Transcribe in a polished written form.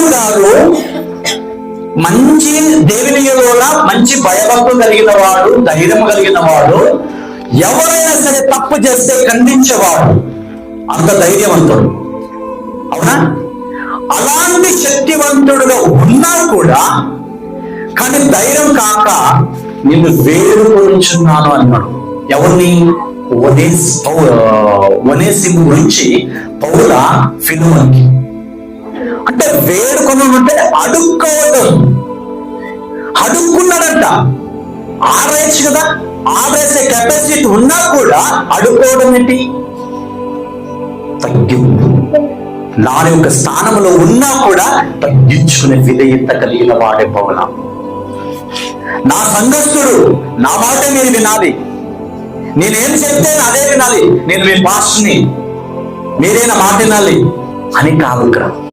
పౌలు గారు మంచి దేవుని యందు మంచి భయభక్తులు కలిగిన వాడు, ధైర్యం కలిగిన వాడు, ఎవరైనా సరే తప్పు చేస్తే ఖండించేవాడు, అంత ధైర్యవంతుడు. అవునా? అలాంటి శక్తివంతుడుగా ఉన్నా కూడా కానీ ధైర్యం కాక నిన్ను వేడుకొనుచున్నాను అన్నాడు. ఎవరిని? ఒనేసిము గురించి పౌల ఫిలిమోనుకి. అంటే వేడుకొను అంటే అడుక్కోవడం. అడుక్కున్నాడంట. ఆడేయచ్చు కదా, ఆడేసే కెపాసిటీ ఉన్నా కూడా అడుక్కోవడం ఏంటి? తగ్గింపు. నా యొక్క స్థానంలో ఉన్నా కూడా తగ్గించుకునే విధేయత కలిగిన వాడే పౌల. నా సంఘస్థుడు, నా మాట మీరు వినాలి, నేనేం చెప్తే అదే వినాలి, నేను మీ పాస్టర్ని, మీరైనా మాట వినాలి అని కాదు.